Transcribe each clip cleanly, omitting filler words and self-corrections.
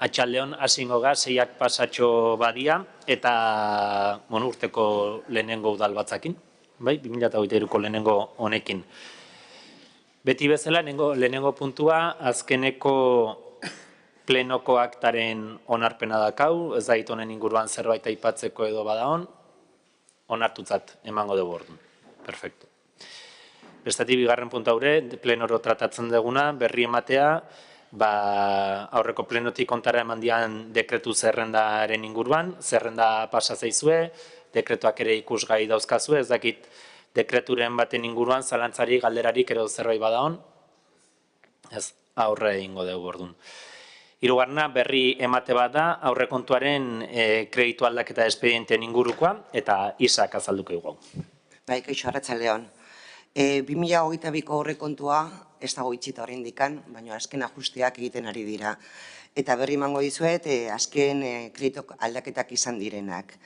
Atxaldeon hasingo ga, 6 pasatxo badia, eta urteko lehenengo udalbatzakin, bai, 2023ko lehenengo honekin. Beti bezala, lehenengo puntua, azkeneko plenoko aktaren onarpena dakau, ez da honen inguruan zerbait aipatzeko edo badaon, onartutzat emango dugu orduan. Perfecto. Bestatik bigarren puntu haure, plenoro tratatzen duguna, berri ematea, aurreko plenotik ontara eman dian dekretu zerrendaren inguruan, zerrenda pasa zaizue, dekretuak ere ikusgai dauzkazue, ez dakit dekreturen baten inguruan, zalantzari, galderarik edo zerbait badaon, ez aurre egingo dugu orduan. Hirugarrena berri emate bat da, aurrekontuaren kreditu aldaketa espedienteen ingurukoa, eta Isak azalduko igual. Bai, kaixo, arratsaldeon. 2022ko aurrekontua ez dago itxita oraindikan, baina azken ajusteak egiten ari dira. Eta berri emango dizuet, azken kreditu aldaketak izan direnak.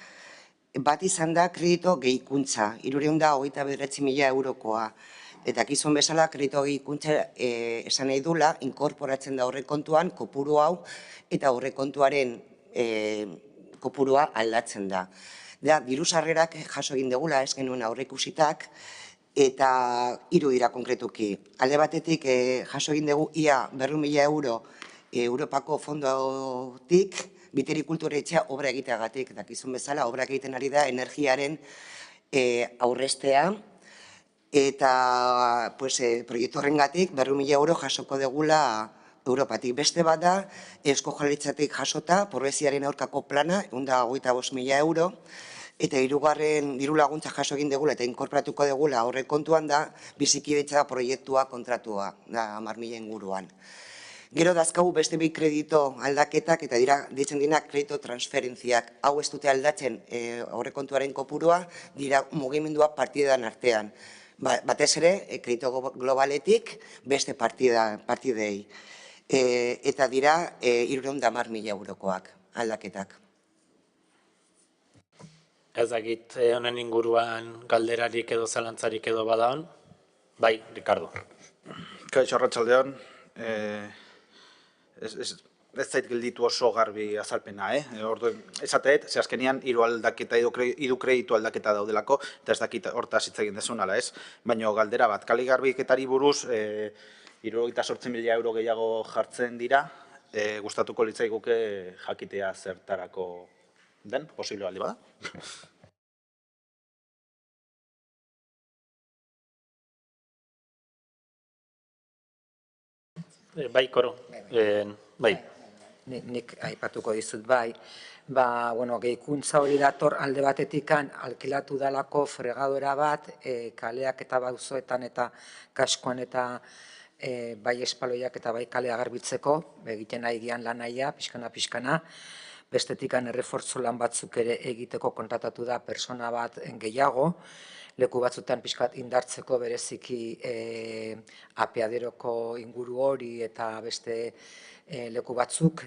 Bat izan da kreditu gehikuntza, 329.000 eurokoa. Eta gizon bezala kreditu gehikuntza esan nahi dula, inkorporatzen da aurrekontuan kopuru hau, eta aurrekontuaren kopurua aldatzen da. Diru sarrerak jaso egin degula, ez genuen aurreikusitak, eta 3 dira konkretuki. Alde batetik jaso egin dugu ia 200.000 euro Europako fondotik, Biteri Kulturetxea obra egiteagatik, eta gizon bezala obra egiten ari da energiaren aurrestea, eta proiektu horrengatik 200.000 euro jasoko degula Europatik. Beste bat da, Eusko Jaurlaritzatik jasota, pobreziaren aurkako plana, 125.000 euro, eta hirugarren diru laguntza jaso egin degula eta inkorporatuko degula aurrekontuan da bizikidetza proiektua kontratua, da 10.000 inguruan. Gero dazkagu beste bi kredito aldaketak eta ditzen dira kredito transferentziak. Hau ez dute aldatzen aurrekontuaren kopurua, dira mugimendua partidan artean. Batez ere, kredito globaletik beste partidei. Eta dira 310.000 eurokoak aldaketak. Ez dakit honen inguruan galderarik edo zalantzarik edo badaon. Bai, Ricardo. Kaixo, arratsaldeon. Ez zait gelditu oso garbi azalpena, esateet, ze azkenian hiru kreditu aldaketa daudelako, eta ez dakit hortaz hitz egin dezun ala ez. Baina galdera bat, kale garbiketari buruz 78.000 euro gehiago jartzen dira, gustatuko litzaiguke jakitea zertarako den, posible baldi bada? Bai, Koro. Bai. Nik aipatuko dizut bai. Gehikuntza hori dator alde batetikan alkilatu dalako fregadora bat, kaleak eta bauzoetan eta kaskoan eta bai espaloiak eta bai kalea garbitzeko, egiten nahi gian lan nahia, pixkana. Bestetikan errefortzu lan batzuk ere egiteko kontratatu da persona bat gehiago, leku batzutan pixkat indartzeko bereziki apeaderoko inguru hori eta beste leku batzuk.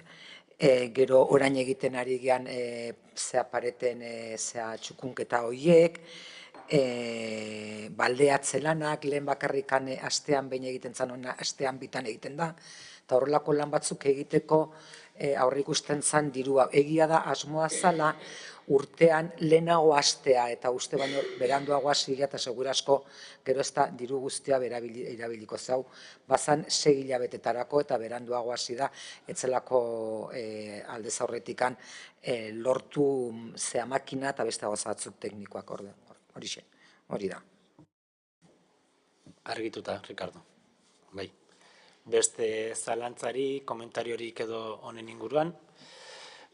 Gero orain egiten ari gian pareten txukunketa horiek, baldeatze lanak, lehen bakarrikan astean behin egiten zan, astean bitan egiten da, eta horrelako lan batzuk egiteko aurre ikusten zan dirua. Egia da asmoa zala urtean lehenago astea eta uste baino beranduago hasia eta segurasko gero ez da diru guztia erabiliko zau. Bazan 6 hilabetetarako eta beranduago hasi da etzelako aldez aurretikan lortu zea makina eta beste gauza batzuk teknikoak hori da. Argituta, Ricardo. Bai. Beste zalantzari, komentariorik edo honen inguruan.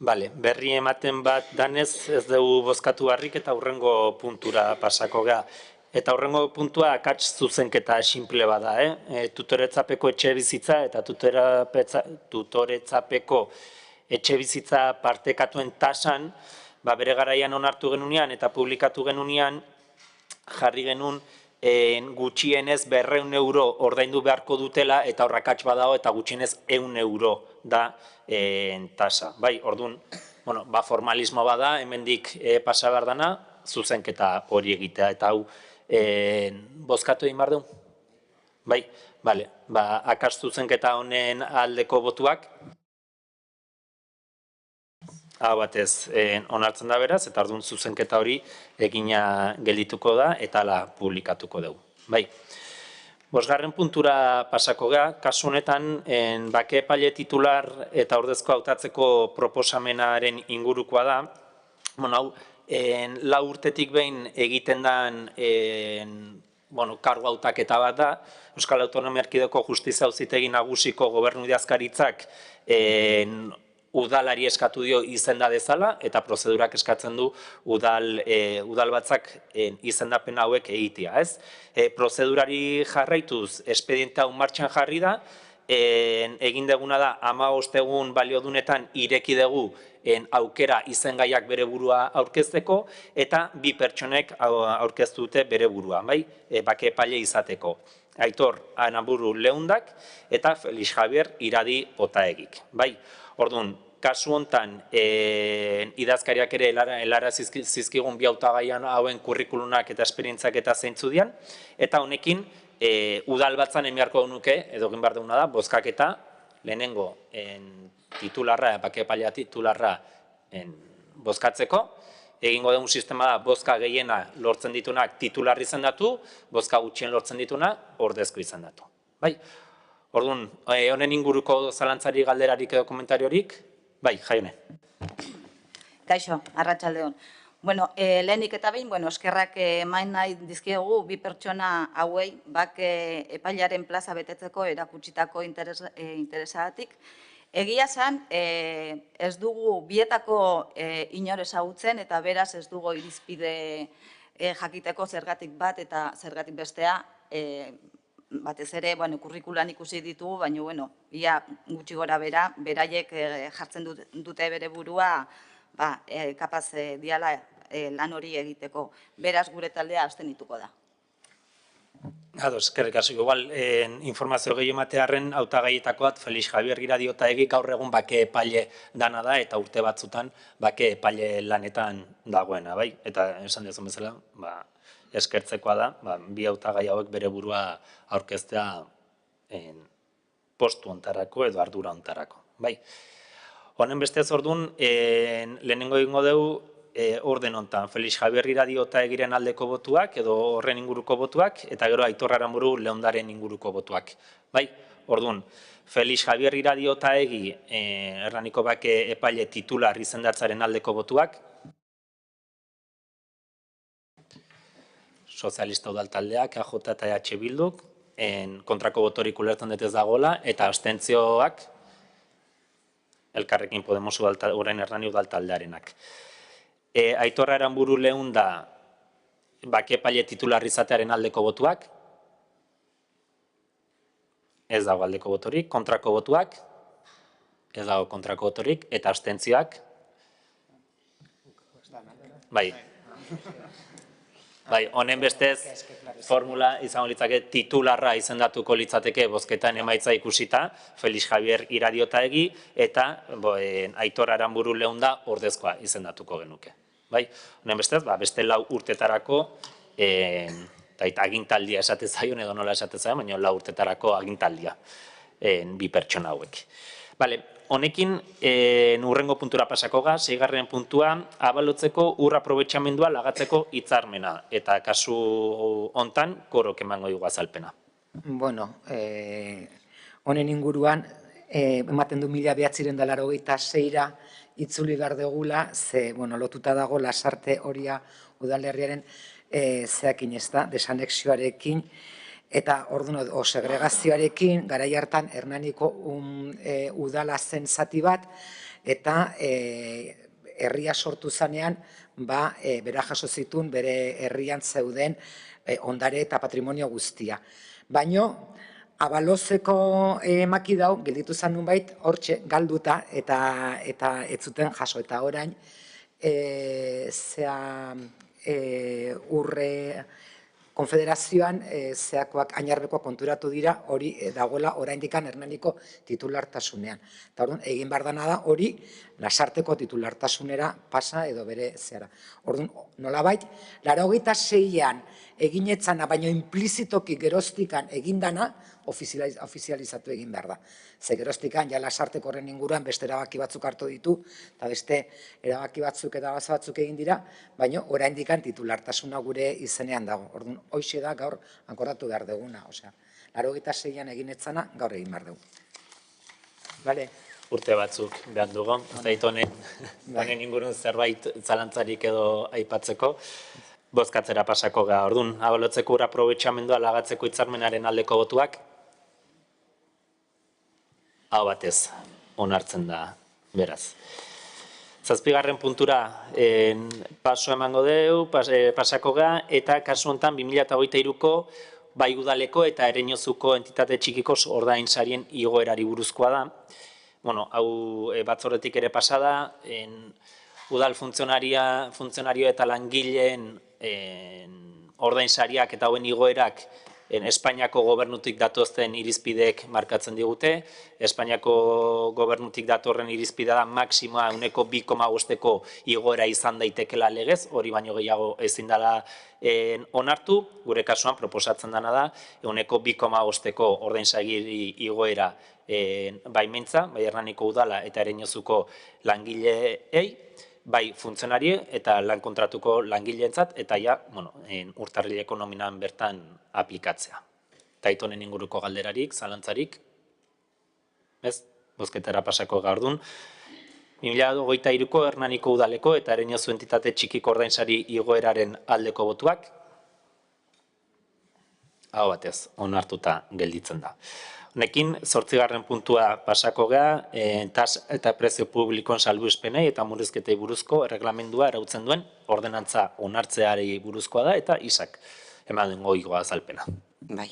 Berri ematen bat danez ez dugu bozkatu harrik eta hurrengo puntura pasako ga. Eta hurrengo puntua akats zuzenketa simple bada, tutoretzapeko etxe bizitza eta tutoretzapeko etxe bizitza partekatuen tasan, bere garaian onartu genunean eta publikatu genunean jarri genuen gutxienez 200 euro ordaindu beharko dutela eta horrakatx badao eta gutxienez 100 euro da tasa. Bai, orduan, formalismo bada, hemendik pasa behar dana, zuzenketa hori egitea eta hau bozkatu egin behar du? Bai, akats zuzenketa honen aldeko botuak? hau batez onartzen da beraz, eta orduan zuzenketa hori egina geldituko da eta hala publikatuko dugu. Bai. Bosgarren puntura pasako gara, kasu honetan, bake epaile titular eta ordezko hautatzeko proposamenaren ingurukoa da. Hau, lau urtetik behin egiten den kargu hautaketa bat da. Euskal Autonomia Erkidegoko Justizia Auzitegi Nagusiko Gobernu Idazkaritzak udalari eskatu dio izenda dezala, eta prozedurak eskatzen du udalbatzak izendapen hauek egitea. Prozedurari jarraituz, espediente hau martxan jarri da, egin deguna da 15 egun baliodunetan ireki dugu aukera izengaiak bere burua aurkezteko, eta bi pertsonek aurkeztu dute bere burua, bake epaile izateko. Aitor Anaburu Leundak eta Felix Javier Iradi Otaegik. Orduan, kasu hontan idazkariak ere helara zizkigun bi hautagaian hauen kurrikulunak eta esperientziak eta zeintzu dian, eta honekin udalbatzan emiarko nuke, edo egin behar duguna da, bozkaketa lehenengo titularra, bake epailea titularra bozkatzeko, egingo dugun sistema da, bozka gehiena lortzen ditunak titular izendatu, bozka gutxien lortzen dituna ordezko izendatu. Orduan, honen inguruko zalantzari galderarik edo komentariorik? Jaione. Kaixo, arratsaldeon. Lehenik eta behin, eskerrak eman nahi dizkiegu bi pertsona hauei, bake epailaren plaza betetzeko erakutsitako interesagatik. Egia esan, ez dugu bietako inor ezagutzen eta beraz ez dugu irizpide jakiteko zergatik bat eta zergatik bestea, batez ere, kurrikulan ikusi ditugu, baina, ia gutxi gora bera, beraiek jartzen dute bere burua, kapaz diala lan hori egiteko. Beraz, gure taldea abstenituko da. Ados, eskerrik asko. Igual, informazio gehi ematearren hautagaietako bat, Felix Javier Iradi Otaegi gaur egun bake epaile dana da, eta urte batzutan bake epaile lanetan dagoena, Eta esan dezun bezala, eskertzekoa da, bi hautagai hauek bere burua aurkeztea postu hontarako edo ardura hontarako. Honen bestez orduan, lehenengo egingo dugu orden hontan, Felix Javier Iradi Otaegiren aldeko botuak edo horren inguruko botuak, eta gero Aitor Aranburu Leundaren inguruko botuak. Orduan, Felix Javier Iradi Otaegi Hernaniko bake epaile titular izendatzaren aldeko botuak, Sozialista udaltaldeak, AJ eta EH Bilduk, kontrako botorik ulertzen dut ez dagoela, eta abstentzioak Elkarrekin Podemos orain Hernani udaltaldearenak. Aitor Aranburu Leunda bake epaile titular izatearen aldeko botuak, ez dago aldeko botorik, kontrako botuak, ez dago kontrako botorik, eta abstentzioak, honen bestez, formula izango litzake titularra izendatuko litzateke bozketan emaitza ikusita, Felix Javier Iradi Otaegi eta Aitor Aranburu Leunda ordezkoa izendatuko genuke. Honen bestez, beste lau urtetarako, eta agintaldia esate zaion edo nola esate zaion, baina lau urtetarako agintaldia bi pertsona hauek. Honekin, urrengo puntura pasako ga, 6. puntua, abalotzeko ur aprobetxamendua lagatzeko hitzarmena, eta kasu hontan, korok emango dugu azalpena. Honen inguruan, ematen du 1986ra itzuli behar dugula, ze lotuta dago Lasarte Oria udalerriaren zeakin ez da, desanexioarekin, eta orduan segregazioarekin, garai hartan Hernaniko udala zen zati bat, eta herria sortu zanean, bera jaso zituen bere herrian zeuden ondare eta patrimonio guztia. Baina, abalozeko emaki dau, gelditu zen nunbait, hortxe galduta eta ez zuten jaso. Eta orain, urre konfederazioan zeakoak ainarbekoak konturatu dira, hori dagoela oraindikan Hernaniko titulartasunean. Eta orduan, egin behar dana da hori Lasarteko titulartasunera pasa edo bere zehara. Orduan, nolabait, 86an eginetzana, baino implizitoki geroztikan egindana, ofizializatu egin behar da. Ze geroztikan, ja lasarteko horren inguruan beste erabaki batzuk hartu ditu, eta beste erabaki batzuk eta gauza batzuk egin dira, baino oraindikan titulartasuna gure izenean dago. Orduan, hoxe da gaur akordatu behar duguna, osea, 86an eginetzana gaur egin behar dugu. Bale? Urte batzuk behar dugu, zait honen ingurun zerbait zalantzarik edo aipatzeko, bozkatzera pasako ga. Orduan, abalotzeko ura aprobetxamendua lagatzeko hitzarmenaren aldeko botuak, hau batez, onartzen da, beraz. Zazpigarren puntura paso emango deu, pasako ga, eta kasu honetan 2023ko bai udaleko eta Ereñozuko entitate txikiko ordain sarien igoerari buruzkoa da. Bueno, hau batzordetik ere pasada, udal funtzionario eta langileen ordainsariak eta hauen igoerak Espainiako gobernutik datozten irizpideek markatzen digute. Espainiako gobernutik datorren irizpidea da maksimoa 2,5ko igoera izan daitekela legez, hori baino gehiago ezin dela onartu. Gure kasuan proposatzen dena da 2,5ko ordainsari igoera baimentza, bai Hernaniko udala eta Ereñozuko langileei, bai funtzionari eta lan kontratuko langileentzat, eta ja, urtarrileko nominan bertan aplikatzea. Taitonen inguruko galderarik, zalantzarik, ez? Bozketara pasako gaurdun. 2023ko Hernaniko udaleko eta Ereñozu entitate txikiko ordainsari igoeraren aldeko botuak, hau batez, onartuta gelditzen da. Honekin, 8. puntua pasako ga, tas eta prezio publikoen salbuespenei eta murrizketei buruzko erreglamendua arautzen duen ordenantza onartzeari buruzkoa da, eta isak eman goigoa azalpena. Bai.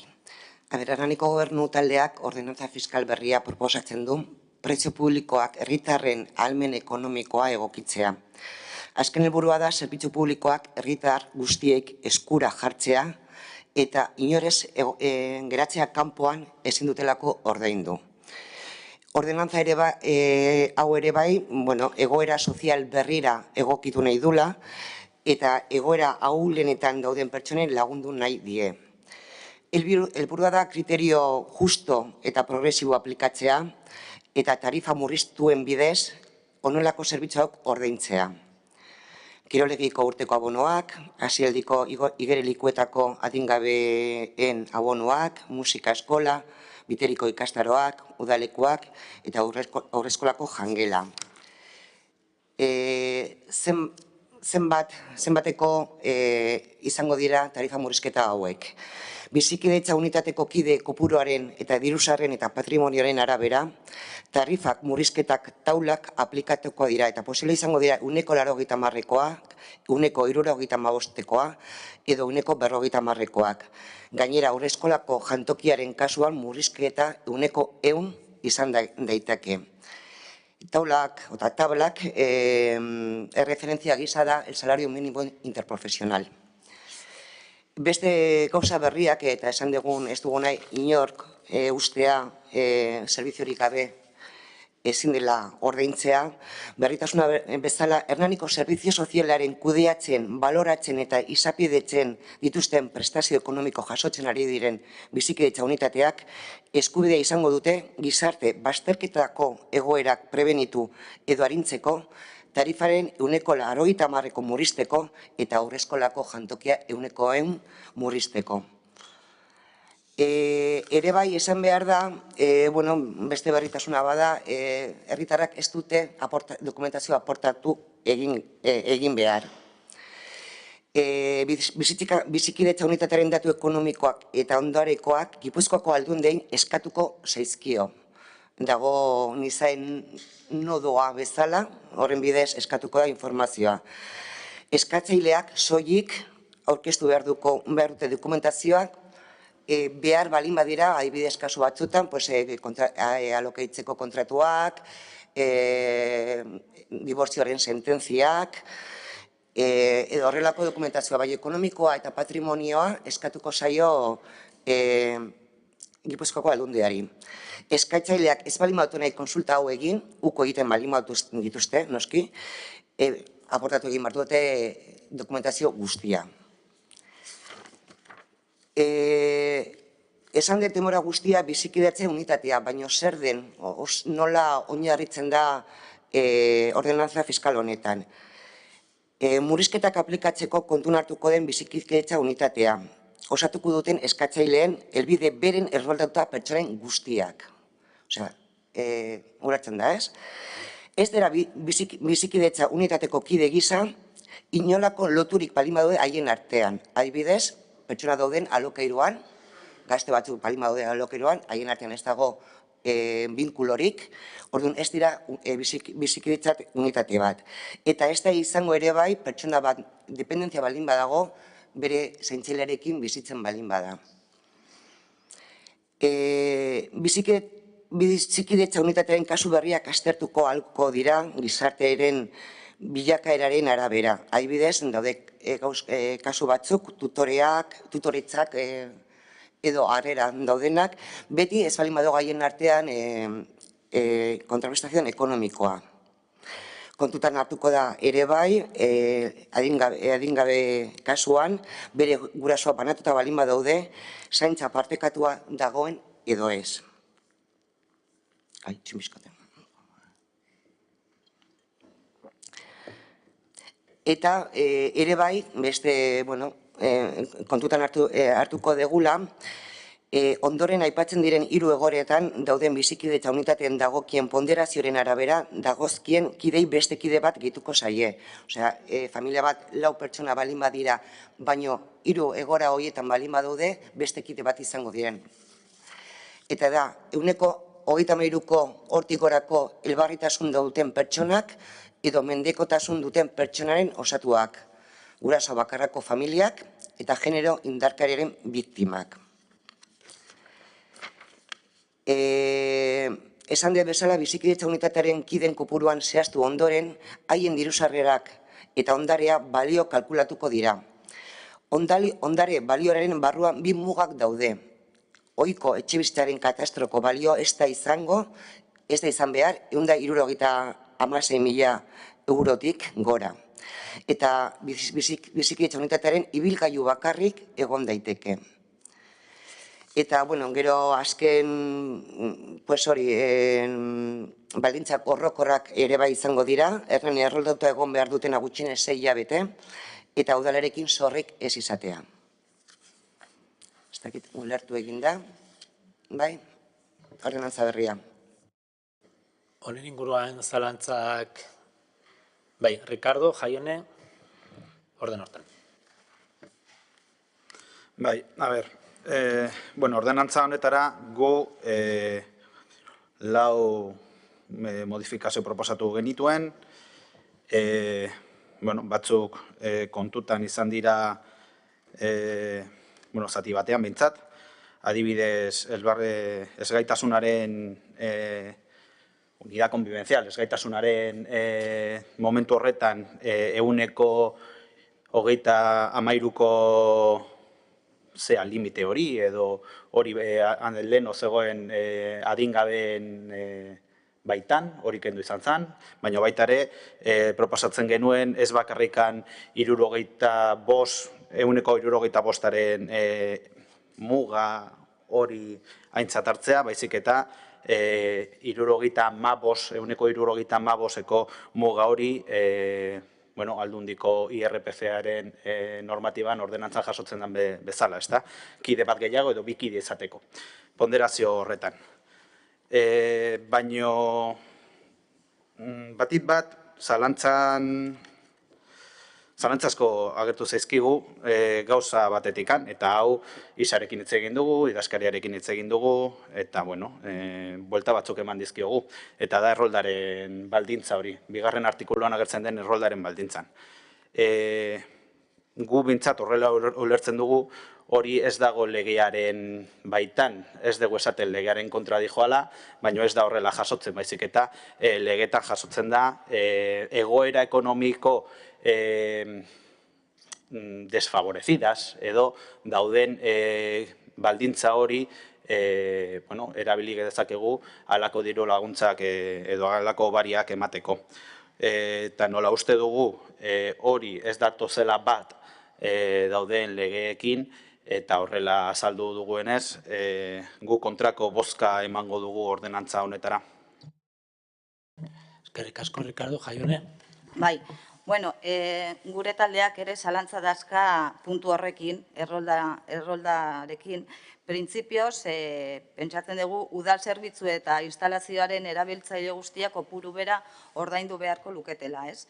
Hernaniko gobernu taldeak ordenantza fiskal berria proposatzen du, prezio publikoak herritarren ahalmen ekonomikoa egokitzea. Azken helburua da, zerbitzu publikoak herritar guztiek eskura jartzea, eta inorez geratzea kanpoan ezin dutelako ordaindu. Ordenantza hau ere bai, egoera sozial berrira egokitu nahi dula, eta egoera ahulenetan dauden pertsonen lagundu nahi die. Helburua da kriterio justo eta progresibo aplikatzea, eta tarifa murriztuen bidez, honelako zerbitzuak ordaintzea. Kirolegiko urteko abonoak, hasialdiko igerilekuetako adingabeen abonoak, musika eskola, biteriko ikastaroak, udalekuak eta haurreskolako jangela. Zenbateko izango dira tarifa murrizketa hauek. Bizikidetza unitateko kide kopuruaren eta dirusarren eta patrimonioaren arabera, tarifak murrizketak taulak aplikatuko dira, eta posible izango dira 1,80koak, 1,75koa, edo 1,50koak. Gainera, haurreskolako jantokien kasuan murrizketa 100 izan daiteke. Taulak, tablak, erreferentzia gisa da el salario mínimo interprofesional. Beste gauza berriak, eta esan dugun ez dugu nahi inork ustea serviziorik gabe ezin dela ordaintzea, berritasuna bezala Hernaniko Zerbizio Sozialaren kudeatzen, baloratzen eta izapidetzen dituzten prestazio ekonomiko jasotzen ari diren bizikidetza unitateak eskubidea izango dute gizarte bazterketako egoerak prebenitu edo arintzeko, tarifaren 1,80ko murrizteko eta haurreskolako jantokia 100 murrizteko. Ere bai, esan behar da, beste berritasuna bada, herritarrak ez dute dokumentazioa aportatu egin behar. Bizikidetza unitatearen datu ekonomikoak eta ondarekoak Gipuzkoako Aldundein eskatuko zaizkio. Dago nizain nodoa bezala, horren bidez eskatuko da informazioa. Eskatzaileak soilik aurkeztu behar dute dokumentazioak, behar balin badira, adibidez kasu batzutan, alokaitzeko kontratuak, dibortzioaren sententziak, edo horrelako dokumentazioa, bai ekonomikoa eta patrimonioa eskatuko zaio Gipuzkoako Aldundiari. Eskatzaileak ez balin badu nahi konsulta hau egin, uko egiten balin badu dituzte, noski, aportatu egin behar dute dokumentazio guztia. Esan dut demora guztia bizikidetze unitatea, baina zer den, nola oinarritzen da ordenantza fiskal honetan. Murrizketak aplikatzeko kontun hartuko den bizikidetza unitatea. Osatuko duten eskatzaileen helbide beren erroldatuta pertsonen guztiak. Osea, ulertzen da, ez? Ez dira bizikidetza unitateko kide gisa, inolako loturik balin badaude haien artean. Adibidez, pertsona dauden alokairuan, gazte batzuk balin badaude alokairuan, haien artean ez dago binkulorik, orduan ez dira bizikidetza unitate bat. Eta ez da izango ere bai, pertsona bat dependentzia balin badago, bere zaintzailearekin bizitzen balin bada. Bizikidetza unitatearen kasu berriak aztertuko ahalko dira gizartearen bilakaeraren arabera. Adibidez, daude kasu batzuk, tutoretzak edo harrera daudenak, beti ez balin badago haien artean kontrarrestazio ekonomikoa. Kontutan hartuko da ere bai, adingabe kasuan, bere gurasoa banatuta balin badaude, zaintza partekatua dagoen edo ez. Eta ere bai, beste, kontutan hartuko degula, ondoren aipatzen diren 3 egoretan dauden bizikidetza unitateen dagokien ponderazioaren arabera dagozkien kidei beste kide bat gehituko zaie. Osea, familia bat 4 pertsona balin badira, baino 3 egora horietan balin badaude beste kide bat izango diren. Eta da, 33ko hortik gorako elbarritasun duten pertsonak edo mendekotasun duten pertsonaren osatuak, guraso bakarrako familiak eta genero indarkeriaren biktimak. Esan dut bezala bizikidetza unitatearen kiden kopuruan zehaztu ondoren, haien diru-sarrerak eta ondarea balio kalkulatuko dira. Ondare balioaren barruan 2 mugak daude. Ohiko etxebizitzaren katastroko balio ez da izan behar 176.000 eurotik gora. Eta bizikidetza unitatearen ibilgailu bakarrik egon daiteke. Eta, gero azken, baldintzak horrokorrak ere bai izango dira, erroldatuta egon behar dutena gutxienez 6 hilabete, eta udalarekin zorrik ez izatea. Ez dakit, ulertu eginda, bai, ordenantza berria. Honen inguruan zalantzak, bai, Ricardo, Jaione, orden hortan. Bai, a ber, ordenantza honetara gu 4 modifikazio proposatu genituen, batzuk kontutan izan dira zati batean behintzat, adibidez ezgaitasunaren unidad convivencial, ezgaitasunaren momentu horretan 133ko zea limite hori, edo hori leheno zegoen adingabeen baitan, hori kendu izan zen, baina baita ere proposatzen genuen ez bakarrikan 175aren muga hori aintzat hartzea, baizik eta 175eko muga hori aldundiko IRPF-aren normatiban ordenantzan jasotzen den bezala, ezta? Kide bat gehiago edo 2 kide izateko, ponderazio horretan. Baino, batit bat, zalantzazko agertu zaizkigu gauza batetikan, eta hau isarekin hitz egin dugu, idazkariarekin hitz egin dugu, eta, buelta batzuk eman dizkiogu. Eta da erroldaren baldintza hori, 2. artikuluan agertzen den erroldaren baldintzan. Gu bintzat horrela ulertzen dugu, hori ez dago legearen baitan, ez dugu esaten legearen kontra dijoala, baina ez da horrela jasotzen, baizik eta legetan jasotzen da egoera ekonomiko desfavorecidas edo dauden baldintza hori erabili dezakegu halako diru laguntzak edo halako bariak emateko. Eta nola uste dugu hori ez datozela bat dauden legeekin, eta horrela azaldu duguenez, gu kontrako bozka emango dugu ordenantza honetara. Eskerrik asko, Ricardo, Jaione. Bai, bueno, gure taldeak ere zalantza dazka puntu horrekin, erroldarekin. Printzipioz, pentsatzen dugu, udal zerbitzu eta instalazioaren erabiltzaile guztiak kopuru bera ordaindu beharko luketela, ez?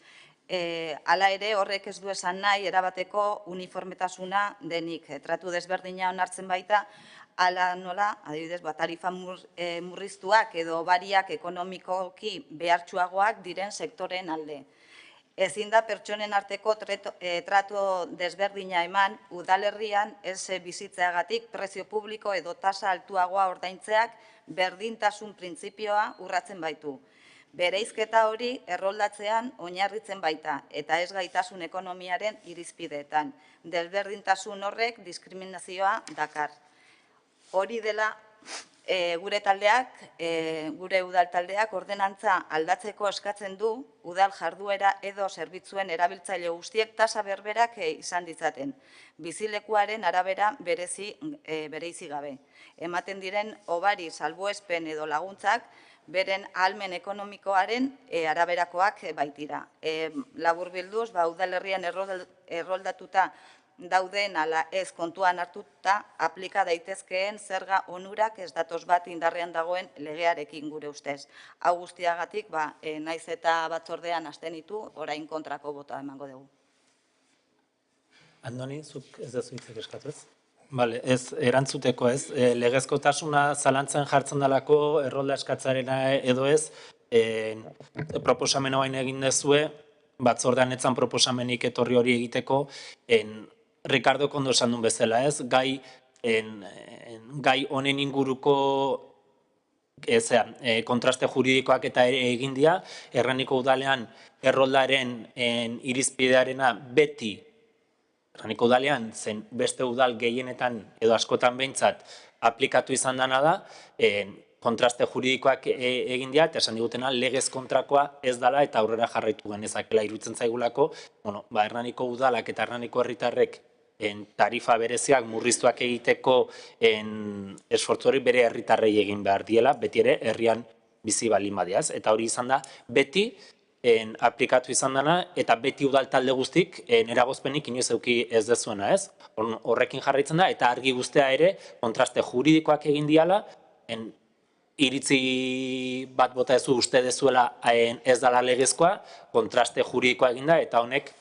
Hala ere, horrek ez du esan nahi, erabateko uniformetasuna denik. Tratu desberdina onartzen baita, hala nola, adibidez, tarifa murriztuak edo bariak ekonomikoki behartsuagoak diren sektoren alde. Ezin da pertsonen arteko tratu desberdina eman, udalerrian ez bizitzeagatik prezio publiko edo tasa altuagoa ordaintzeak berdintasun printzipioa urratzen baitu. Bereizketa hori erroldatzean oinarritzen baita, eta ez gaitasun ekonomiaren irizpideetan. Desberdintasun horrek diskriminazioa dakar. Hori dela, gure taldeak, gure udal taldeak ordenantza aldatzeko eskatzen du udal jarduera edo zerbitzuen erabiltzaile guztiek tasa berberak izan ditzaten. Bizilekuaren arabera bereizi gabe. Ematen diren hobari salbuespen edo laguntzak beren ahalmen ekonomikoaren araberakoak baitira. Laburbilduz, udalerrian erroldatuta dauden ala ez kontuan hartuta aplika daitezkeen zerga onurak ez datoz bat indarrean dagoen legearekin gure ustez. Hau guztiagatik, naiz eta batzordean abstenitu, orain kontrako bota emango dugu. Andoni, zuk ez dezu hitzek eskatu ez? Bale, ez, erantzuteko ez, legezkotasuna zalantzan jartzen dalako errolda eskatzarena edo ez, proposamen hain egin dezue, batzordean etzan proposamenik etorri hori egiteko, Ricardo kondo esan duen bezala ez, gai honen inguruko kontraste juridikoak eta egin dira, Erraniko udalean erroldaren irizpidearena beti, Erraniko udalean zen beste udal gehienetan edo askotan behintzat aplikatu izan dena da, kontraste juridikoak egin dira, eta esan digutena legez kontrakoa ez dela eta aurrera jarraitu genezakela iruditzen zaigulako, Erraniko udalak eta Erraniko herritarrek tarifa bereziak murriztuak egiteko esfortzu hori bere herritarrei egin behar diela, beti ere herrian bizi baldin badiaz. Eta hori izan da, beti aplikatu izan dena, eta beti udal talde guztik eragozpenik inoiz eduki ez dezuena ez. Horrekin jarraitzen da, eta argi guztia ere kontraste juridikoak egin diala, iritzi bat bota ezu uste dezuela ez dela legezkoa, kontraste juridikoa egin da, eta honek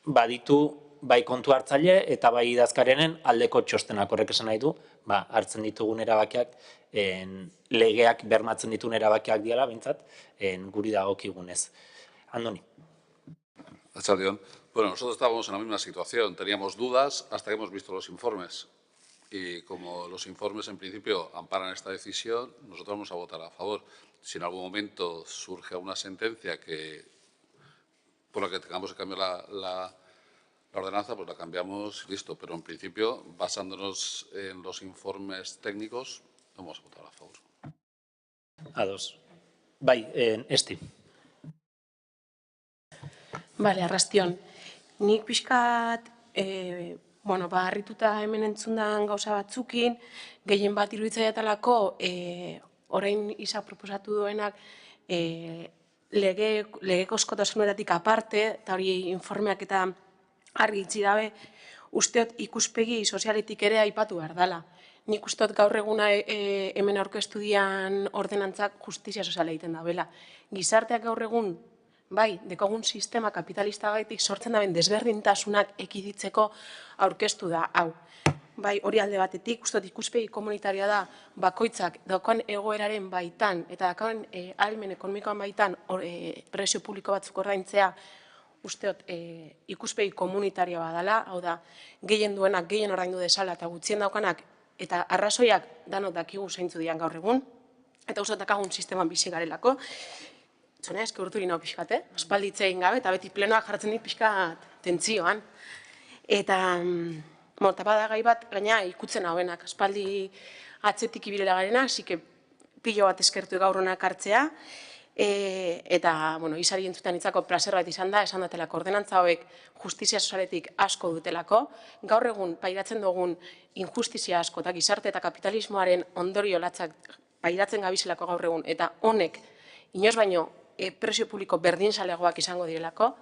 baditu bai kontu hartzaile eta bai idazkarenen aldeko txostenak. Horrek esan nahi du, hartzen ditugun erabakiak, legeak bermatzen dituen erabakiak diala, bintzat, guri dagokigunez. Andoni. Arratsaldeon. Bueno, nosotros estábamos en la misma situación, teníamos dudas hasta que hemos visto los informes. Y como los informes en principio amparan esta decisión, nosotros vamos a votar a favor. Si en algún momento surge una sentencia por la que tengamos que cambiar la ordenanza, pues la cambiamos y listo. Pero en principio, basándonos en los informes técnicos, vamos a votar a favor. Ados. Bai, Esti. Bale, arrastion. Nik pixkat, harrituta hemen entzundan gauza batzukin, gehien bat iruditzaiatalako, orain isa proposatu duenak, legeko askotasunetatik aparte, eta hori informeak eta argi itzi dabe, usteot ikuspegi sozialetik ere aipatu behar dela. Nik usteot gaur eguna hemen aurkeztu dian ordenantzak justizia soziala egiten dabela. Gizarteak gaur egun, bai, dekogun sistema kapitalista gaitik sortzen daben desberdintasunak ekiditzeko aurkeztu da, hau. Bai, hori alde batetik, usteot ikuspegi komunitarioa da, bakoitzak daukan egoeraren baitan, eta daukan ahalmen ekonomikoan baitan prezio publiko batzuk ordaintzea, usteot ikuspegi komunitarioa dela, hau da, gehien duenak gehien ordaindu dezala eta gutxien daukanak, eta arrazoiak danok dakigu zeintzu dian gaur egun, eta usteot dakagun sisteman bizi garelako. Zona, eske urtu gino pixkat, aspalditze egin gabe, eta beti plenoak jartzen dit pixkat tentzioan. Eta, bada gai bat, gaina ikutzen hauenak, aspaldi atzetik ibilela garena, hasi que pilo bat eskertu gaur honak hartzea, Eta, izari entzutan itzako plazer bat izan da, esan datelako ordenantza hauek justizia sozialetik asko dutelako, gaur egun pairatzen dugun injustizia asko eta gizarte eta kapitalismoaren ondorio latzak pairatzen gabizelako gaur egun, eta honek inoz baino presio publiko berdinzaleagoak izango direlako,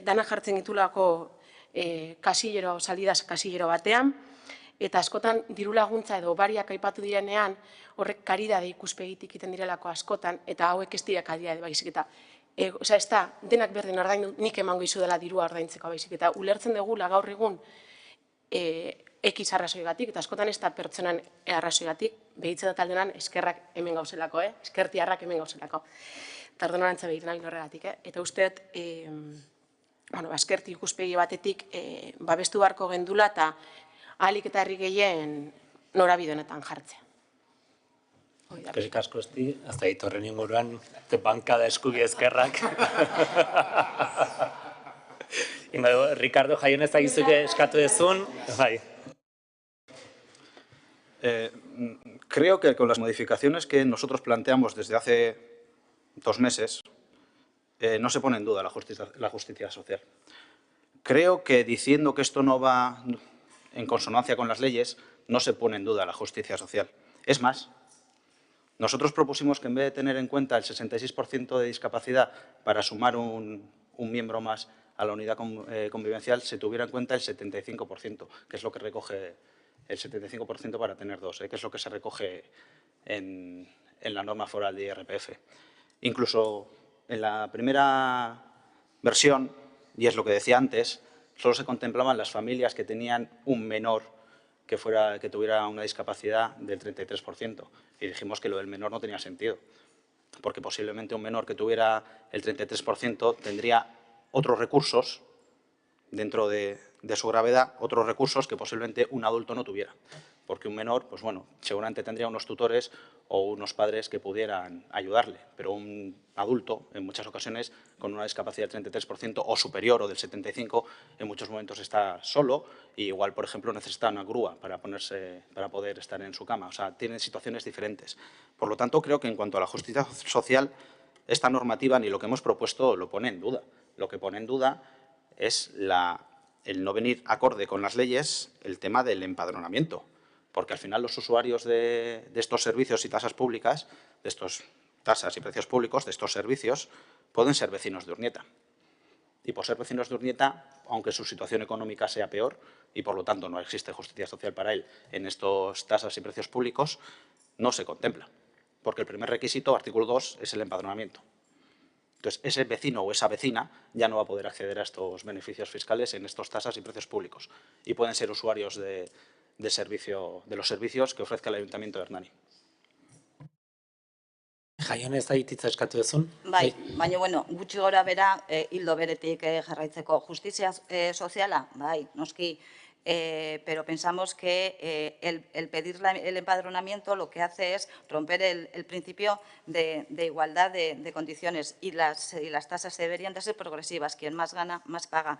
dana jartzen ditulako salidas kasillero batean, eta askotan diru laguntza edo bariak aipatu direnean, horrek karidade ikuspegitik egiten direlako askotan, eta hauek ez dira karidade baizik eta, ez da, denak berdin ordaindu, nik emango izu dela dirua ordaintzeko baizik eta, ulertzen dugula gaur egun X arrazoigatik, eta askotan ez da pertsonan arrazoigatik, behitzen da taldenan eskerrak hemen gauzelako, eskertiarrak hemen gauzelako. Eta ordenantza behiten nahi horregatik, eta usteet, eskerti ikuspegi batetik, babestu beharko gendula eta ahalik eta herri gehien norabide honetan jartzea. Eskerrik asko esti, hasta horren inguruan, bankada eskubi eskerrak. Ricardo, jaien ez dakizuke eskatu dezun. Creo que con las modificaciones que nosotros planteamos desde hace 2 meses, no se pone en duda la justicia social. Creo que diciendo que esto no va en consonancia con las leyes, no se pone en duda la justicia social. Es más, nosotros propusimos que en vez de tener en cuenta el 66% de discapacidad para sumar un miembro más a la unidad convivencial, se tuviera en cuenta el 75%, que es lo que recoge el 75% para tener 2, que es lo que se recoge en la norma foral de IRPF. Incluso en la primera versión, y es lo que decía antes, solo se contemplaban las familias que tenían un menor que tuviera una discapacidad del 33%. Y dijimos que lo del menor no tenía sentido, porque posiblemente un menor que tuviera el 33% tendría otros recursos dentro de su gravedad, otros recursos que posiblemente un adulto no tuviera. Porque un menor, pues bueno, seguramente tendría unos tutores o unos padres que pudieran ayudarle, pero un adulto, en muchas ocasiones, con una discapacidad del 33% o superior o del 75%, en muchos momentos está solo y igual, por ejemplo, necesita una grúa para poder estar en su cama. O sea, tienen situaciones diferentes. Por lo tanto, creo que en cuanto a la justicia social, esta normativa ni lo que hemos propuesto lo pone en duda. Lo que pone en duda es el no venir acorde con las leyes el tema del empadronamiento. Porque al final los usuarios de estos servicios y tasas públicas, de estos tasas y precios públicos, de estos servicios, pueden ser vecinos de Urnieta. Y por ser vecinos de Urnieta, aunque su situación económica sea peor, y por lo tanto no existe justicia social para él en estos tasas y precios públicos, no se contempla. Porque el primer requisito, artículo 2, es el empadronamiento. Entonces, ese vecino o esa vecina ya no va a poder acceder a estos beneficios fiscales en estos tasas y precios públicos. Y pueden ser usuarios de los servicios que ofrezca el Ayuntamiento de Hernani. Jaion ez da hitza eskatu dezun? Bai, baina, gutxi gora bera, hildo beretik jarraitzeko justizia soziala, bai, noski, pero pensamos que el pedir el empadronamiento lo que hace es romper el principio de igualdad de condiciones y las tasas deberían de ser progresivas. Quien más gana, más paga.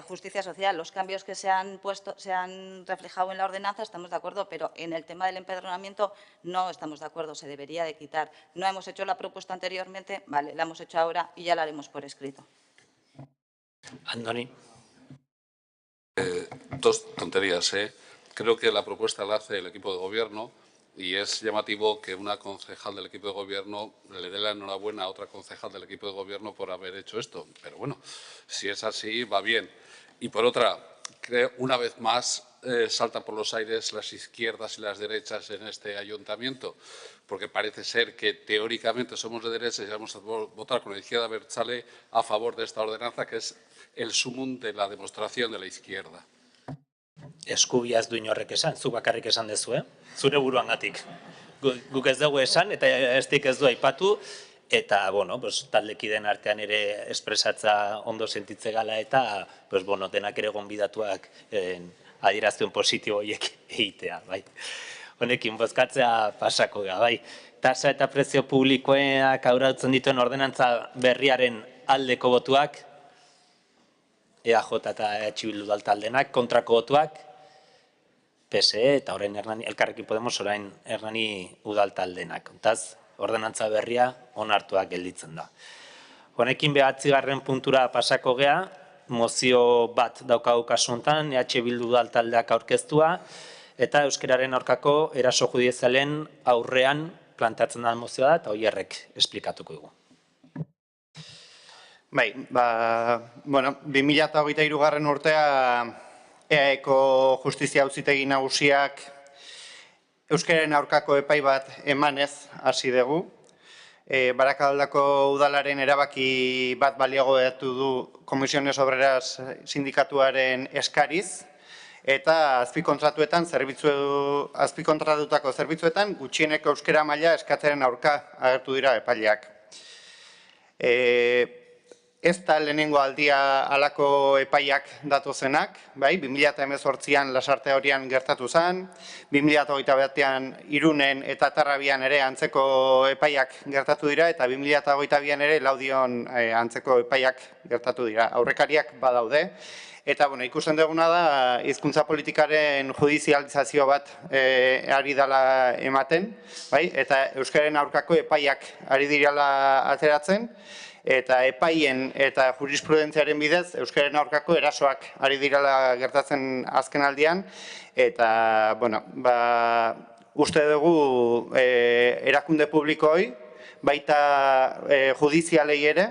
Justicia social, los cambios que se han reflejado en la ordenanza, estamos de acuerdo, pero en el tema del empadronamiento no estamos de acuerdo, se debería de quitar. No hemos hecho la propuesta anteriormente, vale, la hemos hecho ahora y ya la haremos por escrito. Andoni. 2 tonterías, Creo que la propuesta la hace el equipo de gobierno y es llamativo que una concejal del equipo de gobierno le dé la enhorabuena a otra concejal del equipo de gobierno por haber hecho esto. Pero bueno, si es así, va bien. Y por otra, creo, una vez más, saltan por los aires las izquierdas y las derechas en este ayuntamiento, porque parece ser que teóricamente somos de derecha y vamos a votar con la izquierda abertzale a favor de esta ordenanza, que es el sumum de la demostración de la izquierda. Eskubia ez du inorrek esan, zu bakarrik esan dezu, zure buruangatik. Guk ez dugu esan, eta estik ez du aipatu, eta, taldekideen artean ere espresatza ondo sentitze gala, eta, denak ere gonbidatuak adierazten positibo horiek egitea, bai. Honekin, bozkatzea pasako ga, bai. Tasa eta prezio publikoak aurrautzen dituen ordenantza berriaren aldeko botuak, EAJ eta EH Bildu taldenak, kontrako botuak, PSE eta orain Elkarrekin Podemos orain Hernani udal taldenak. Ontaz, ordenantza berria onartuak gelditzen da. Honekin 9. puntura pasako gea, mozio bat daukagu kasu honetan, EH Bildu taldeak aurkeztua, eta euskararen aurkako eraso judizialen aurrean planteatzen da mozioa da, eta Oierrek esplikatuko dugu. Bai, 2023 urtea EAEko Justizia Auzitegi Nagusiak euskararen aurkako epai bat emanez hasi dugu. Barakaldako udalaren erabaki bat baliagotu du Comisiones Obreras sindikatuaren eskariz, eta azpikontratutako zerbitzuetan gutxieneko euskara maila eskatzearen aurka agertu dira epaileak. Ez da lehenengo aldia halako epaiak datozenak, 2018an Lasarte horian gertatu zen, 2021an Irunen eta Tarrabian ere antzeko epaiak gertatu dira, eta 2022an ere Laudion antzeko epaiak gertatu dira. Aurrekariak badaude, eta ikusten duguna da hizkuntza politikaren judizializazio bat ari dela ematen, eta euskararen aurkako epaiak ari direla ateratzen, eta epaien eta jurisprudentziaren bidez euskararen aurkako erasoak ari direla gertatzen azken aldian, eta uste dugu erakunde publikoei, baita judizialei ere,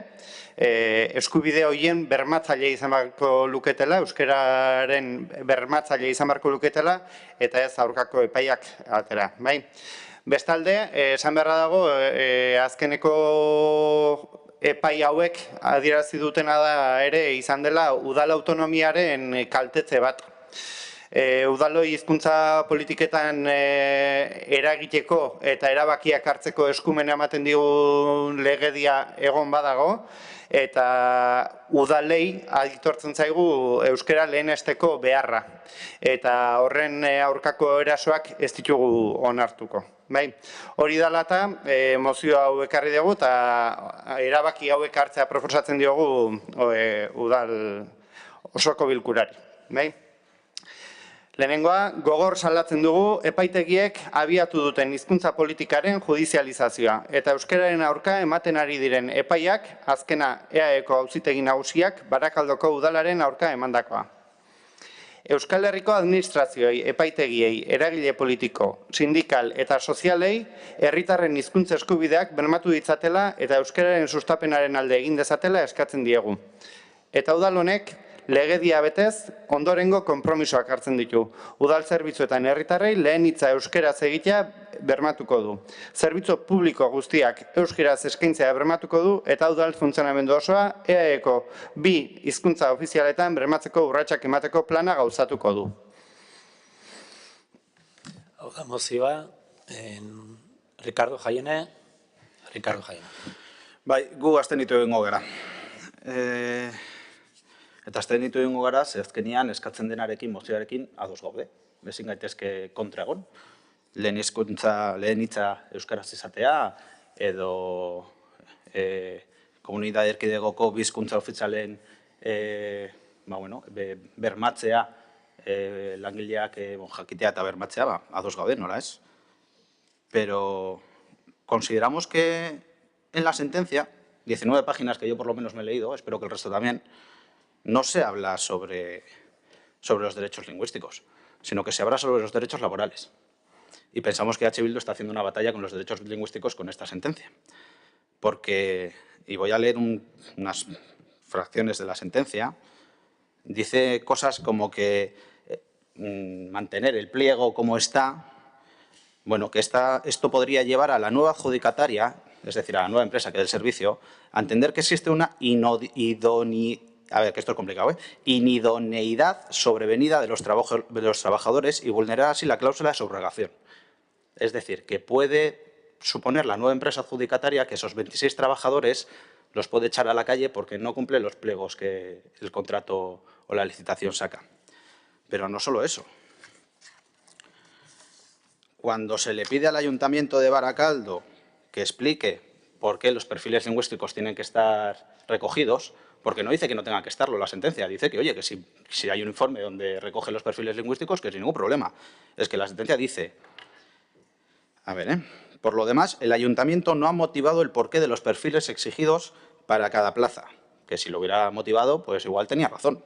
eskubide horien bermatzaile izan beharko luketela, euskararen bermatzaile izan beharko luketela, eta ez aurkako epaiak atera. Bestalde, esan beharra dago, azkeneko epai hauek adierazi dutena da ere izan dela udal autonomiaren kaltetze bat. Udaloi hizkuntza politiketan eragiteko eta erabakiak hartzeko eskumena ematen digun legedia egon badago, eta udalei aitortzen zaigu euskara lehenesteko beharra. Eta horren aurkako erasoak ez ditugu onartuko. Hori dela eta mozio hau ekarri dugu eta erabaki hauek hartzea proposatzen diogu udal osoko bilkurari. Lehenengoa, gogor salatzen dugu epaitegiek abiatu duten hizkuntza politikaren judizializazioa eta euskararen aurka ematen ari diren epaiak azkena EAEko Auzitegi Nagusiak Barakaldoko udalaren aurka emandakoa. Euskal Herriko administrazioei, epaitegiei, eragile politiko, sindikal eta sozialei herritarren hizkuntza eskubideak bermatu ditzatela eta euskararen sustapenaren alde egin dezatela eskatzen diegu. Eta udal honek legedia betez ondorengo konpromisoak hartzen ditu. Udal zerbitzuetan herritarrei lehen hitza euskaraz egitea bermatuko du. Zerbitzu publiko guztiak euskaraz eskaintzea bermatuko du eta udal funtzionamendu osoa EAEko 2 hizkuntza ofizialetan bermatzeko urratsak emateko plana gauzatuko du. Hau da mozioa, Ricardo Jaiene. Gu azten ditu egingo gara. Eta azten ditu egingo gara, azkenean eskatzen denarekin, mozioarekin, ados gaude. Ezin gaitezke kontra egon. Lehen hitza euskaraz izatea, edo komunitate erkidegoko 2 hizkuntza ofizialen bermatzea, langileak jakitea eta bermatzea, ados gaude, nola ez? Pero consideramos que en la sentencia, 19 páginas que yo por lo menos me he leído, espero que el resto también, no se habla sobre los derechos lingüísticos, sino que se habla sobre los derechos laborales. Y pensamos que EH Bildu está haciendo una batalla con los derechos lingüísticos con esta sentencia. Porque, y voy a leer unas fracciones de la sentencia, dice cosas como que mantener el pliego como está, bueno, que esto podría llevar a la nueva adjudicataria, es decir, a la nueva empresa que dé el servicio, a entender que existe una inidoneidad sobrevenida de los trabajadores y vulnerar así la cláusula de subrogación. Es decir, que puede suponer la nueva empresa adjudicataria que esos 26 trabajadores los puede echar a la calle porque no cumplen los pliegos que el contrato o la licitación saca. Pero no solo eso. Cuando se le pide al Ayuntamiento de Baracaldo que explique por qué los perfiles lingüísticos tienen que estar recogidos, porque no dice que no tenga que estarlo la sentencia, dice que, oye, que si hay un informe donde recoge los perfiles lingüísticos, que sin ningún problema. Es que la sentencia dice, Por lo demás, el ayuntamiento no ha motivado el porqué de los perfiles exigidos para cada plaza, que si lo hubiera motivado, pues igual tenía razón.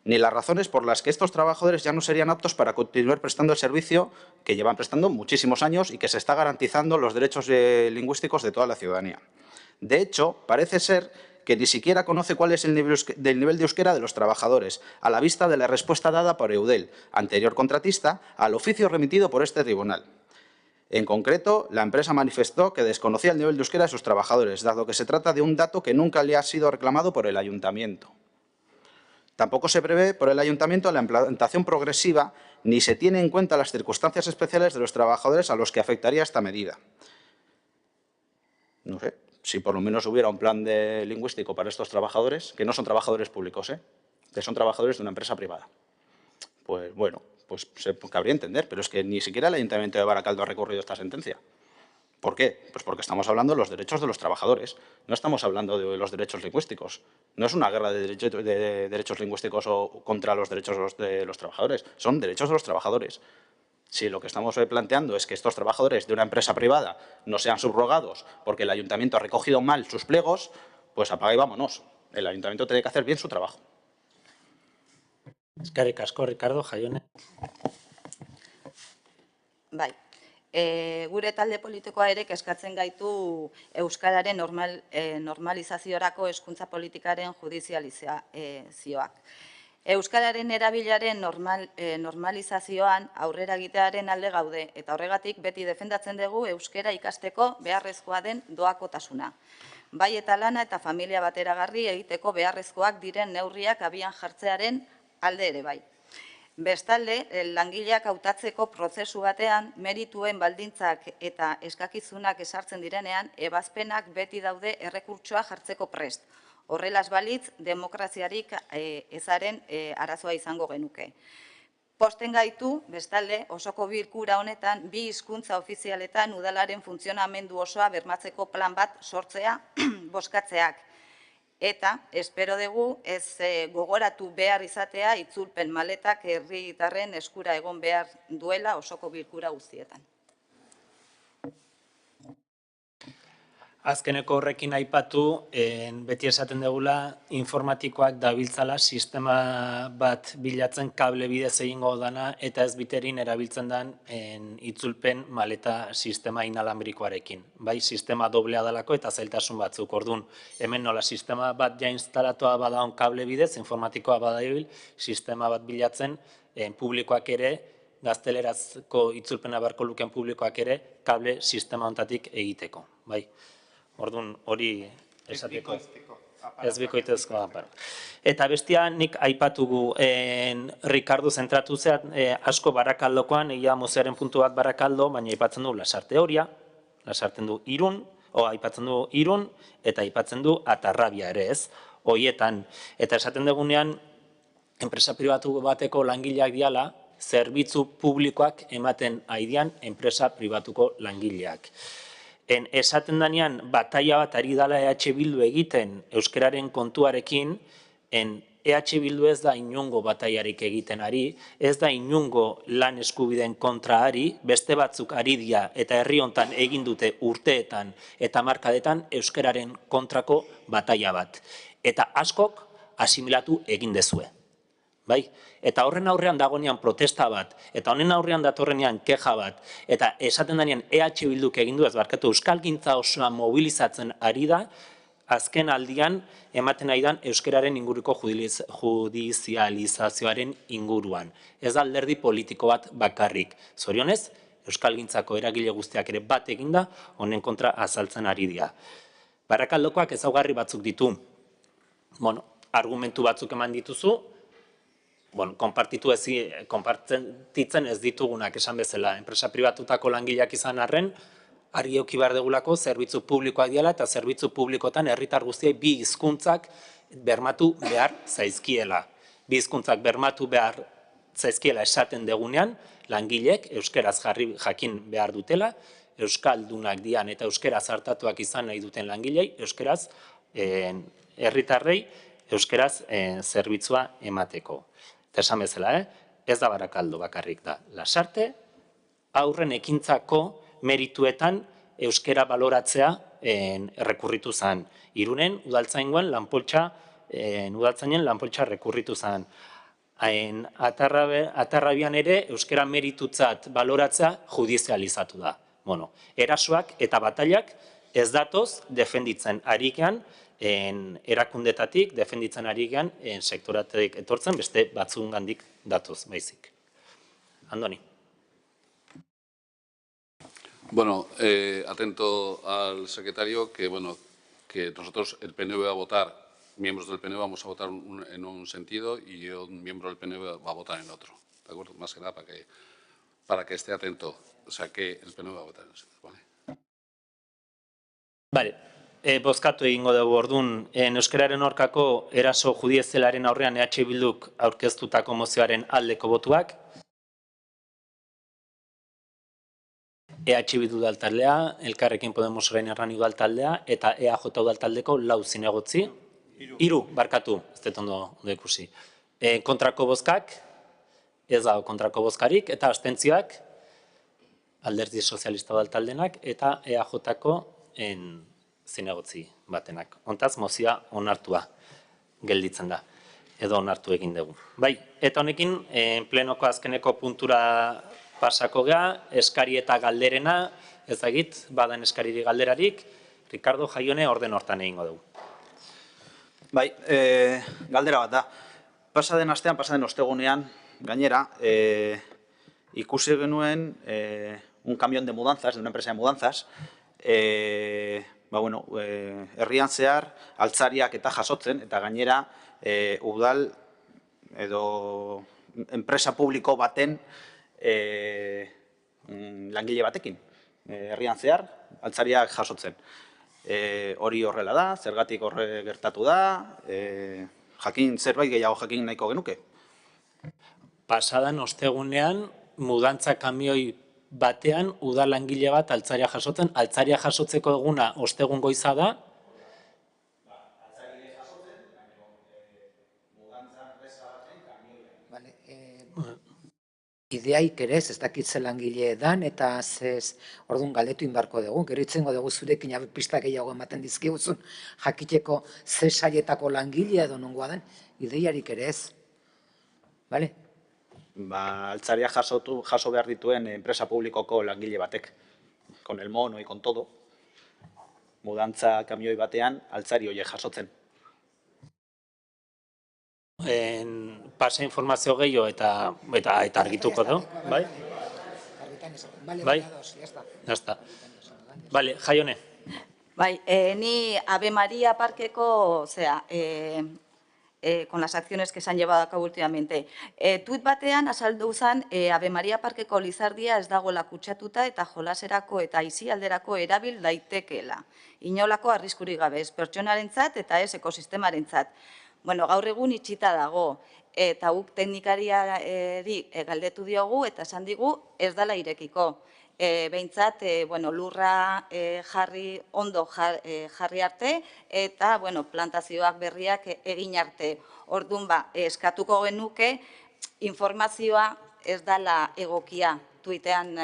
Ni las razones por las que estos trabajadores ya no serían aptos para continuar prestando el servicio que llevan prestando muchísimos años y que se está garantizando los derechos lingüísticos de toda la ciudadanía. De hecho, parece ser que ni siquiera conoce cuál es el nivel de euskera de los trabajadores, a la vista de la respuesta dada por Eudel, anterior contratista, al oficio remitido por este tribunal. En concreto, la empresa manifestó que desconocía el nivel de euskera de sus trabajadores, dado que se trata de un dato que nunca le ha sido reclamado por el ayuntamiento. Tampoco se prevé por el ayuntamiento la implantación progresiva ni se tiene en cuenta las circunstancias especiales de los trabajadores a los que afectaría esta medida. No sé, si por lo menos hubiera un plan lingüístico para estos trabajadores, que no son trabajadores públicos, que son trabajadores de una empresa privada. Pues bueno, pues se cabría entender, pero es que ni siquiera el Ayuntamiento de Baracaldo ha recurrido esta sentencia. ¿Por qué? Pues porque estamos hablando de los derechos de los trabajadores, no estamos hablando de los derechos lingüísticos. No es una guerra de derechos lingüísticos o contra los derechos de los trabajadores, son derechos de los trabajadores. Si lo que estamos planteando es que estos trabajadores de una empresa privada no sean subrogados porque el ayuntamiento ha recogido mal sus pliegos, pues apaga y vámonos. El ayuntamiento tiene que hacer bien su trabajo. Eskerrik asko, Ricardo, Jaione. Bai. Gure talde politikoa ere kezkatzen gaitu euskararen normalizaziorako hezkuntza politikaren judizializazioak. Euskararen erabilaren normalizazioan aurrera egitearen alde gaude eta horregatik beti defendatzen dugu euskara ikasteko beharrezkoa den doakotasuna. Bai eta lana eta familia bateragarri egiteko beharrezkoak diren neurriak abian jartzearen alde ere bai. Bestalde, langileak hautatzeko prozesu batean, merituen baldintzak eta eskakizunak esartzen direnean, ebazpenak beti daude errekurtsoa jartzeko prest. Horrelaz balitz, demokraziarik ezaren arazoa izango genuke. Posten gaitu, bestalde, osoko bilkura honetan, 2 hizkuntza ofizialetan udalaren funtzionamendu osoa bermatzeko plan bat sortzea bozkatzeak. Eta, espero dugu, ez gogoratu behar izatea itzulpen maletak herritarren eskura egon behar duela osoko bilkura guztietan. Azkeneko horrekin aipatu, beti esaten dugula informatikoak dabiltzala sistema bat bilatzen kable bidez egingo dana eta ez biterin erabiltzen den itzulpen maleta sistema inalambrikoarekin. Bai, sistema doblea dalako eta zailtasun batzuk. Orduan, hemen nola sistema bat ja instalatoa badaun kable bidez, informatikoa badaibil, sistema bat bilatzen publikoak ere, gaztelerazko itzulpena beharko luken publikoak ere, kable sistema honetatik egiteko. Bai. Orduan, hori esateko. Ez bikoitezko aparo. Eta bestia nik aipatugu Ricardo zentratu zeat asko Barakaldokoan, egia mozearen puntu bat Barakaldo, baina aipatzen du Lasarte Oria, Lasarten du Irun, aipatzen du Irun, eta aipatzen du Atarrabia ere ez, hoietan. Eta esaten dugunean, enpresa pribatu bateko langileak diala, zerbitzu publikoak ematen aidian enpresa pribatuko langileak. Esaten danean, bataia bat ari dala EH Bildu egiten euskararen kontuarekin, EH Bildu ez da inungo bataiarik egiten ari, ez da inungo lan eskubideen kontra ari, beste batzuk ari dia eta herri hontan egin dute urteetan eta markadetan euskararen kontrako bataia bat. Eta askok asimilatu egin dezue. Bai? Eta horren aurrean dagoenean protesta bat, eta honen aurrean datorrenean keja bat, eta esaten denean EH Bilduk egin du ez barkatu euskalgintza osoa mobilizatzen ari da, azken aldian ematen ari dan euskararen inguruko judizializazioaren inguruan. Ez alderdi politiko bat bakarrik. Zorionez, euskalgintzako eragile guztiak ere bat eginda, honen kontra azaltzen ari dira. Barakaldokoak ezaugarri batzuk ditu. Argumentu batzuk eman dituzu, konpartitzen ez ditugunak esan bezala. Enpresa pribatutako langileak izan arren, argi eduki behar degulako zerbitzu publikoak diala eta zerbitzu publikotan herritar guztiei 2 hizkuntzak bermatu behar zaizkiela. 2 hizkuntzak bermatu behar zaizkiela esaten degunean, langileek euskeraz jakin behar dutela, euskaldunak dian eta euskeraz hartatuak izan nahi duten langilei, euskeraz herritarrei euskeraz zerbitzua emateko. Eta esan bezala, ez da Barakaldo bakarrik da. Lasarte, aurren ekintzako merituetan euskera baloratzea rekurritu zen. Irunen udaltzaingoen udaltzainen lanpoltsa rekurritu zen. Atarrabian ere euskera meritutzat baloratzea judizializatu da. Bueno, erasoak eta batailak ez datoz defenditzen arikean, erakundetatik defenditzen arikean sektoratik etortzen beste batzuengandik datoz baizik. Andoni. Bueno, atento al secretario que nosotros, el PNV va a votar, miembros del PNV vamos a votar en un sentido y un miembro del PNV va a votar en otro. ¿De acuerdo? Más que nada para que esté atento. O sea, que el PNV va a votar en un sentido. ¿Vale? Vale. Bozkatu egingo dugu orduan, euskararen aurkako eraso judizialaren aurrean EH Bilduk aurkeztutako mozioaren aldeko botuak. EH Bildu udaltaldea, Elkarrekin Podemos orain Errani udaltaldea eta EAJ udaltaldeko 4 zinegotzi. 3, barkatu, ez dut ondo ikusi. Kontrako bozkak, ez dago kontrako bozkarik, eta abstentzioak Alderdi Sozialista udaltaldenak eta EAJko zinegotzi batenak. Hontaz, mozioa onartua gelditzen da, edo onartu egin dugu. Bai, eta honekin, plenoko azkeneko puntura pasako gea, eskari eta galderena, ezagit, badan eskariri galderarik, Ricardo Jaione orden hortan egingo dugu. Bai, galdera bat da. Pasaden astean, pasaden ostegunean, gainera, ikusi genuen un camión de mudanzas, de una empresa de mudanzas, herrian zehar altzariak eta jasotzen, eta gainera udal edo enpresa publiko baten langile batekin. Herrian zehar altzariak jasotzen. Hori horrela da, zergatik horre gertatu da, jakin zerbait gehiago jakin nahiko genuke. Pasadan ostegunean mudantza kamioi batean udal langile bat altzaria jasotzen, altzaria jasotzeko eguna ostegun goiza da. Altzaria jasotzen, mudantza enpresa baten kamioia. Ideaik ere ez dakit ze langile dan eta orduan galdetu inbarko dugu. Gero itzengo dugu zurekin pista gehiago ematen dizkiguzun jakiteko ze saietako langilea edo nongoa den, ideiarik ere ez. Bale? Altzaria jaso behar dituen enpresa publikoko langile batek, con el mono y con todo, mudantza kamioi batean altzari horiek jasotzen. Pasa informazio gehiago eta argituko du, bai? Bai? Jazta. Bale, Jaione. Bai, ni Ave María Parkeko, con las acciones que se han llevado a cabo últimamente. Tuit batean azaldu zen Ave María Parkeko lizardia ez dagoela kutsatuta eta jolaserako eta aisialderako erabil daitekeela. Inolako arriskurik gabe, ez pertsonarentzat eta ez ekosistemarentzat. Bueno, gaur egun itxita dago eta guk teknikariari galdetu diogu eta esan digu ez dela irekiko. Behintzat, lurra ondo jarri arte eta plantazioak berriak egin arte. Orduan, eskatuko genuke informazioa ez dela egokia tuitean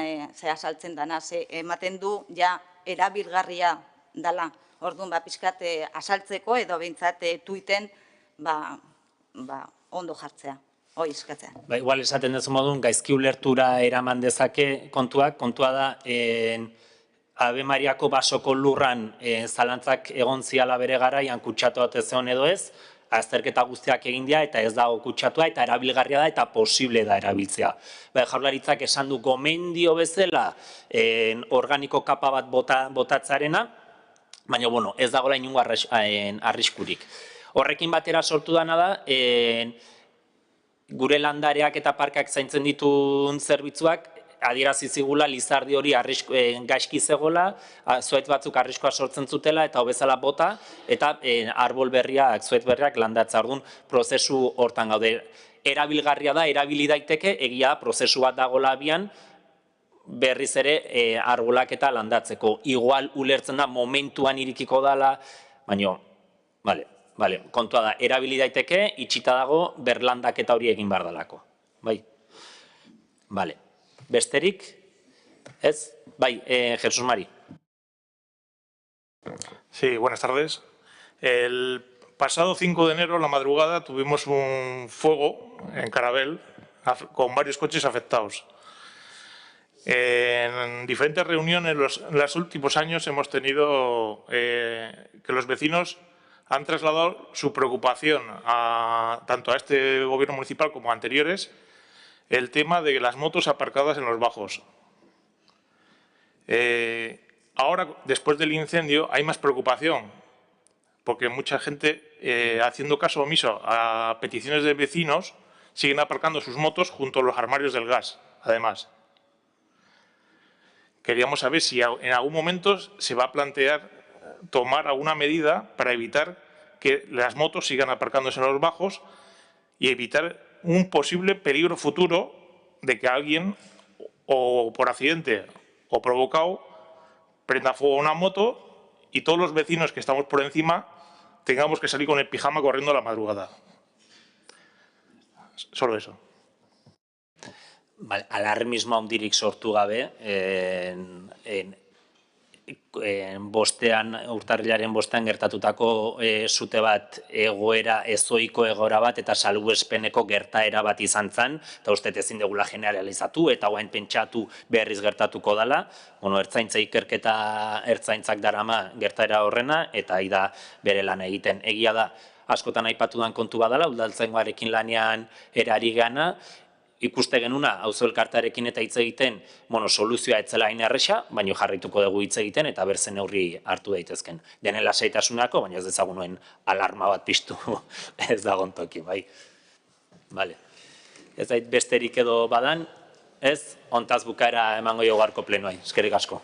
azaltzen dana, ematen du ja erabilgarria dela. Orduan, pixkat azaltzeko edo behintzat tuiten ondo jartzea. Hoi, eskatzea. Igual esaten dezu modun, gaizki ulertura eraman dezake kontua da Ave Mariako basoko lurran zalantzak egon ziala bere garaian kutsatu bat ez egon edo ez, azterketa guztiak egin dira eta ez dago kutsatua eta erabilgarria da eta posible da erabiltzea. Jaurlaritzak esan du gomendio bezala organiko kapa bat botatzarena, baina ez dagoela inungo arriskurik. Horrekin batera sortu dana da, gure landareak eta parkak zaintzen dituen zerbitzuak adierazi zigula lizardi hori gaizki zegoela, zuhaitz batzuk arriskoa sortzen zutela eta hobezala bota eta arbol berriak, zuhaitz berriak landatza. Orduan prozesu hortan gaude. Erabilgarria da, erabili daiteke, egia prozesu bat dagoela abian berriz ere arbolak eta landatzeko. Igual ulertzen da momentuan irikiko dela, baina, kontua da, erabili daiteke, itxita dago, berlandak eta hori egin behar dalako. Bai? Besterik? Ez? Bai, Jesus Mari. Sí, buenas tardes. El pasado 5 de enero, a la madrugada, tuvimos un fuego en Carabel con varios coches afectados. En diferentes reuniones en los últimos años hemos tenido que los vecinos han trasladado su preocupación tanto a este gobierno municipal como a anteriores, el tema de las motos aparcadas en los bajos. Ahora, después del incendio, hay más preocupación, porque mucha gente, haciendo caso omiso a peticiones de vecinos, siguen aparcando sus motos junto a los armarios del gas, además. Queríamos saber si en algún momento se va a plantear tomar alguna medida para evitar que las motos sigan aparcándose en los bajos y evitar un posible peligro futuro de que alguien, o por accidente o provocado, prenda fuego a una moto y todos los vecinos que estamos por encima tengamos que salir con el pijama corriendo a la madrugada. Solo eso. Alarmismo handirik sortu gabe, urtarrilaren bostean gertatutako sute bat egoera, ezoiko egoera bat eta salbuespeneko gertaera bat izan zen, eta uste ezin dugula generalizatu eta guain pentsatu berriz gertatuko dela. Ertzaintza ikerketa ertzaintzak darama gertaera horrena eta da bere lan egiten. Egia da, askotan aipatu dan kontu badala, udaltzaingoarekin lanean erari gana, ikuste genuna, auzo elkartearekin eta hitz egiten, soluzioa etzela hain erresa, baina jarrituko dugu hitz egiten eta berzen neurri hartu daitezken. Denen lasaitasunako, baina ez dezagunuen alarma bat piztu ez dagon toki, bai. Ez dait besterik edo badan, ez, hontaz bukaera emango jo gaurko plenoai. Eskerrik asko.